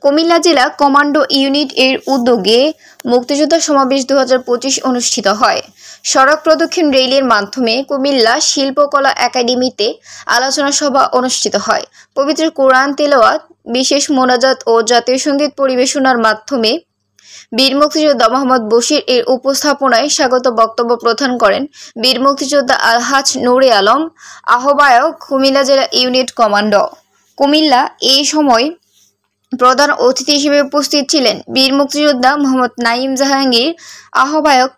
কুমিল্লা জেলা commando unit এর উদ্যোগে মুক্তিযোদ্ধা সমাবেশ 2025 অনুষ্ঠিত হয়। সড়ক প্রদক্ষিণ রেলের মাধ্যমে কুমিল্লা শিল্পকলা একাডেমিতে আলোচনা সভা অনুষ্ঠিত হয়। পবিত্র কোরআন তেলাওয়াত, বিশেষ মোনাজাত ও জাতীয় সঙ্গীত পরিবেশনার মাধ্যমে বীর মুক্তিযোদ্ধা মোহাম্মদ বশির এর উপস্থাপনায় স্বাগত বক্তব্য প্রদান করেন বীর মুক্তিযোদ্ধা আলহাজ নূরে আলম, আহ্বায়ক কুমিল্লা জেলা ইউনিট কমান্ডো কুমিল্লা। এই সময় প্রধান অতিথি হিসেবে উপস্থিত ছিলেন বীর মুক্তিযোদ্ধা মোহাম্মদ নাঈম জাহাঙ্গীর, আহ্বায়ক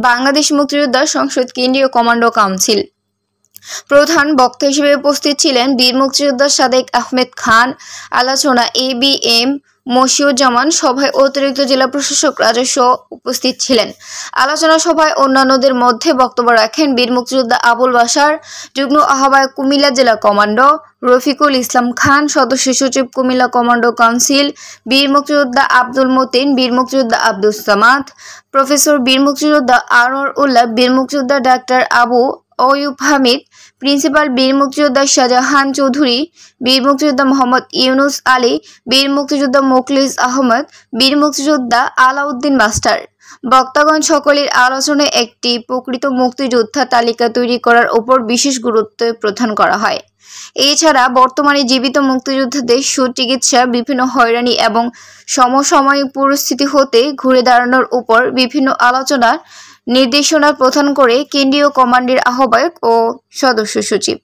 বাংলাদেশ মুক্তিযোদ্ধা সংসদ কেন্দ্রীয় কমান্ডো কাউন্সিল। প্রধান বক্তা হিসেবে উপস্থিত ছিলেন বীর মুক্তিযোদ্ধা সাদেক আহমেদ খান। আলোচনা ABM মশিউজ্জামান। সভায় অতিরিক্ত জেলা প্রশাসক রাজস্ব উপস্থিত ছিলেন। আলোচনা সভায় অন্যান্যদের মধ্যে বক্তব্য রাখেন বীর মুক্তিযোদ্ধা আবুল বাশার, যুগ্ম আহ্বায়ক কুমিল্লা জেলা কমান্ডো রফিকুল ইসলাম খান, সদস্য সচিব কুমিল্লা কমান্ডো কাউন্সিল বীর মুক্তিযোদ্ধা আব্দুল মতিন, বীর মুক্তিযোদ্ধা আব্দুস সামাদ, প্রফেসর বীর মুক্তিযোদ্ধা আনোয়ার উল্লাহ, বীর মুক্তিযোদ্ধা ডাক্তার আবু অয়ুব হামিদ, প্রিন্সিপাল বীর মুক্তিযোদ্ধা শাহজাহান চৌধুরী, বীর মুক্তিযোদ্ধা মোহাম্মদ ইউনুস আলী, বীর মুক্তিযোদ্ধা মোখলিস আহমদ, বীর মুক্তিযোদ্ধা আলাউদ্দিন মাস্টার। বক্তাগণ সকলের আলোচনায় একটি প্রকৃত মুক্তিযোদ্ধা তালিকা তৈরি করার উপর বিশেষ গুরুত্ব প্রদান করা হয়। এছাড়া বর্তমানে জীবিত মুক্তিযোদ্ধাদের সুচিকিৎসা, বিভিন্ন হয়রানি এবং সমসাময়িক পরিস্থিতি হতে ঘুরে দাঁড়ানোর উপর বিভিন্ন আলোচনার নির্দেশনা প্রদান করে কেন্দ্রীয় কমান্ডের আহ্বায়ক ও সদস্য সচিব।